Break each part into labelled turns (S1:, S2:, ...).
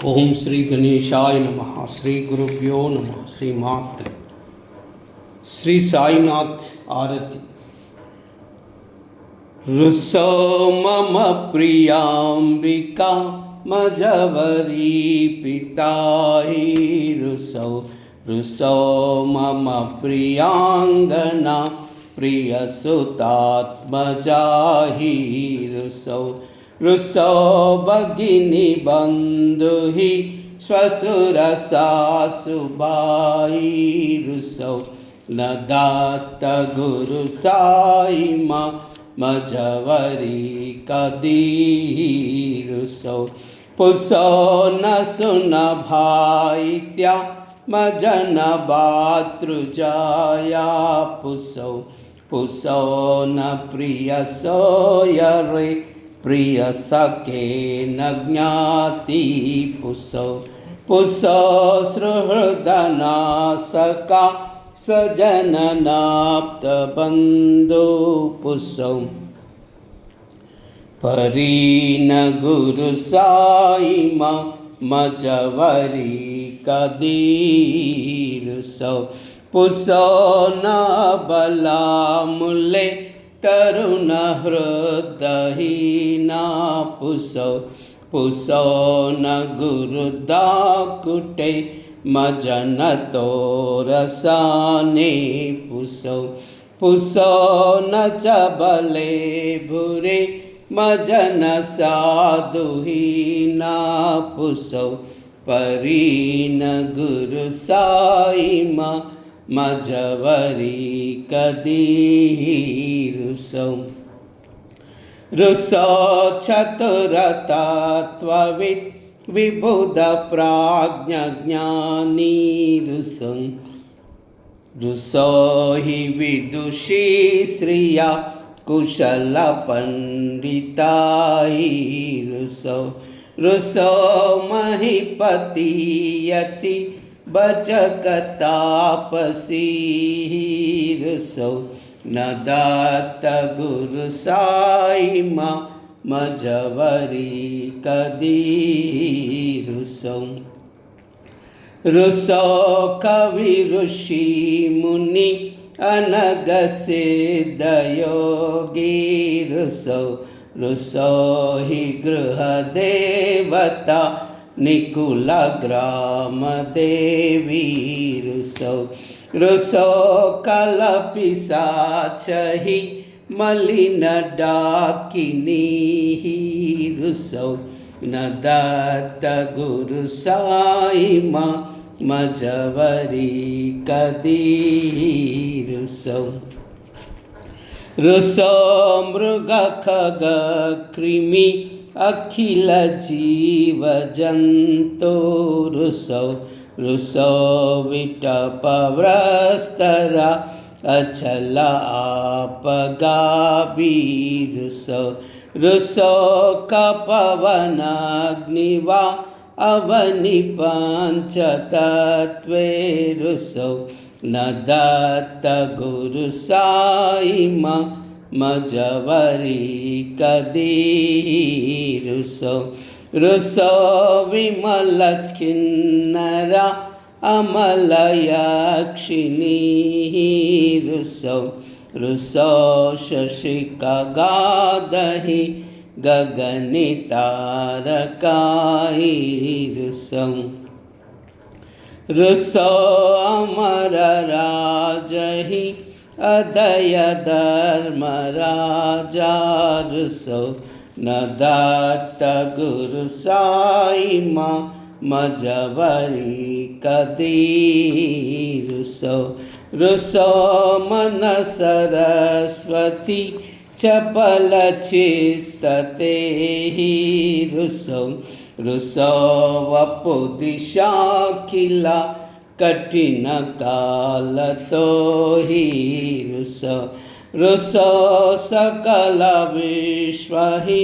S1: ओम श्री गणेशाय नमः। श्री गुरुभ्यो नमः। श्री मात्रे। श्री साईनाथ आरती। रुसो मम प्रियांबिका मजवरी पिताहि रुसो रुसो मम प्रियांगना प्रियसुतात्मजाहि रुसो रुसो भगिनी बंधुहि श्वशुर सासुबाई रुसो न दात गुरु साई माँ मजवरी कदी रुसो पुसो न सुन भाई त्या मजन भातृजाया पुसो पुसो न प्रिय सोयरे प्रिय सखे न ज्ञाति पुसो पुसो सुहृदना सका सजननाप्त बंधु पुसो परीन गुरु साई माँ मजवरी कदीरुसो पुसो न बला मुले तरुण हृदहीना पुसो पुसो न गुरुदाकुटे मजन तोरसाने पुसो पुसो न चबले भुरे मजन साधुहीना पुसो परीन गुरु साई माँ मजवरी कदीरुसो रुसो चतुरतत्त्ववित् विबुध प्राज्ञ ज्ञानी रुसो रुसो हि विदुषी श्रिया कुशल पंडिताई रुसो रुसो महीपति यति बचकतापसी रुसो न दात गुरु साई माँ मजवरी कदीरुसो रुसो कवि ऋषि मुनि अनग सिद्ध योगी रुसो रुसो हि गृह देवता निकुल ग्राम देवी रुसो रुसो कलपिशाचहि मलिन डाकिनी रुसो न दत्त गुरु साई माँ मजवरी कदीरुसो रुसो मृग खग कृमि अखिल जीव जंतु रुसो रुसो विटपव्रस्तरा अचल आपगाबी रुसो रुसो कपवनाग्निवा अवनि पंचतत्वे रुसो न दत्त गुरु साई माँ मजवरी कदीरुसो रुसो विमल किन्नरा अमल यक्षिणी रुसो रुसो शशिका गादहि गगनि तारकाई रुसो रुसो अमर राजहि अदय धर्म राजा रुसो न दत्त गुरु साई माँ मजवरी कदीरुसो रुसो मन सरस्वती चपल चित्तते रुसो रुसो वपु दिशा खिला कठिन काल तो ही रुसो रुसो सकल विश्व ही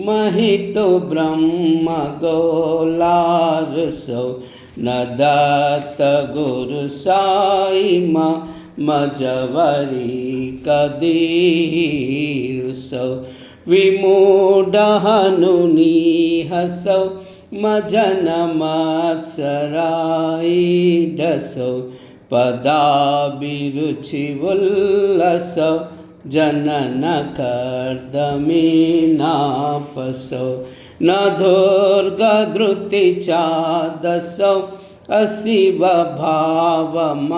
S1: महितो ब्रह्म गोला रुसो न दत्त गुरु साई माँ मजवरी कदीरुसो विमूढ़ हनुनी हसौ मजन मत्सराईडसो पदाभिरुचिवुल्लसो जनन कर्दमीनापसो न दुर्गधृति चादसो अशिव भावमागेकसो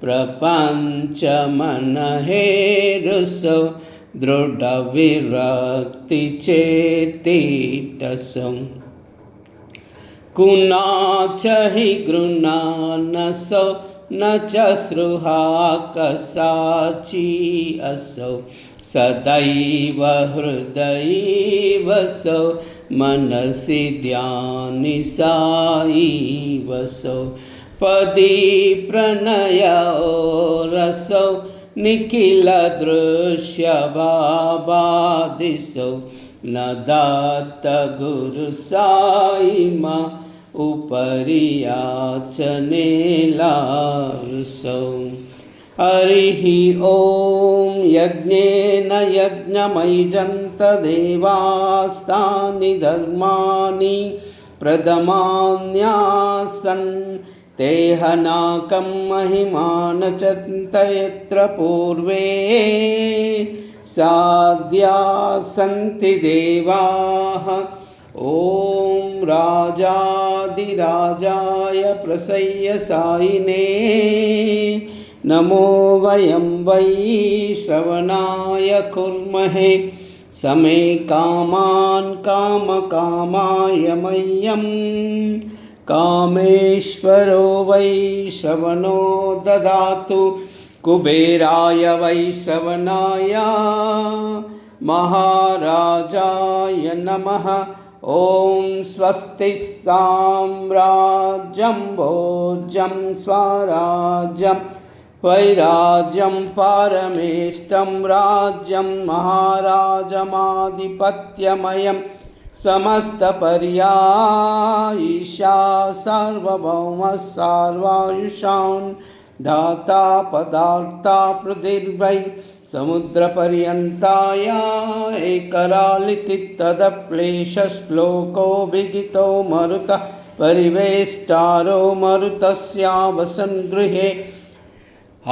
S1: प्रपञ्चमनहेरुसो दृढविरक्तिचेतिटसो कुना च हि गृह्णानसो न च स्पृहा कसाची असो सदैव हृदयैवसो मनसि ध्यानि साईवसो पदी प्रणयोरसो निखिल दृश्य भावादिसो न दत्त गुरु साईमा उपरि याचने लारुसो हरिः ॐ यज्ञेन यज्ञमयजन्त देवास्तानि धर्माणि प्रथमान्यासन् तेहनाकं महिमान चन्तयत्र पूर्वे साध्या सन्ति देवाः ॐ राजाधिराजाय प्रसय्य सायिने नमो वयं वै श्रवणाय कुर्महे समे कामान् कामकामाय मह्यं कामेश्वरो वै श्रवणो ददातु कुबेराय वै श्रवणाय महाराजाय नमः ॐ स्वस्ति साम्राज्यं भोज्यं स्वराज्यं वैराज्यं परमेष्टं राज्यं महाराजमाधिपत्यमयं समस्तपर्यायिषा सार्वभौमः सर्वायुषान् दाता पदार्था पृथिर्वै समुद्रपर्यन्ताया एकरालिति तदप्लेशश्लोको विदितो मरुतः परिवेष्टारो मरुतस्यावसन् गृहे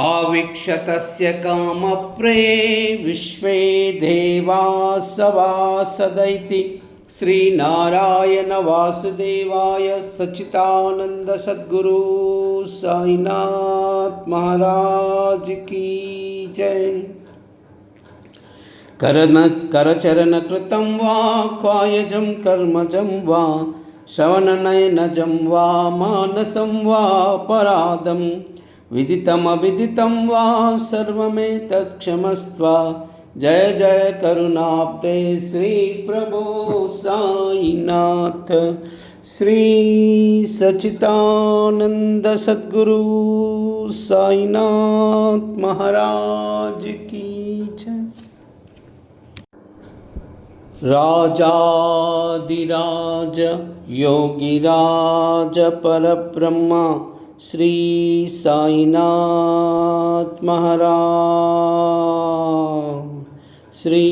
S1: आवीक्षतस्य कामप्रे विश्वे देवासवासदैति श्रीनारायण वासुदेवाय सच्चिदानंद सद्गुरु साईनाथ महाराज की जय। करचरणकृतं वा कायजं कर्मजं वा श्रवणनयनजं वा मानसं वा पराधं विदितमविदितं वा सर्वमेतत् क्षमस्व। जय जय करुणाब्दे श्री प्रभो साईनाथ श्री सच्चिदानंद सद्गुरु साईनाथ महाराज की जय। राजाधिराज योगिराज परब्रह्म श्री साईनाथ महाराज श्री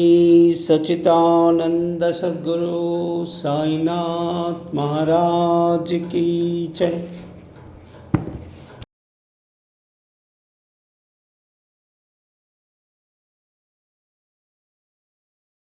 S1: सच्चिदानंद सद्गुरु साईनाथ महाराज की जय।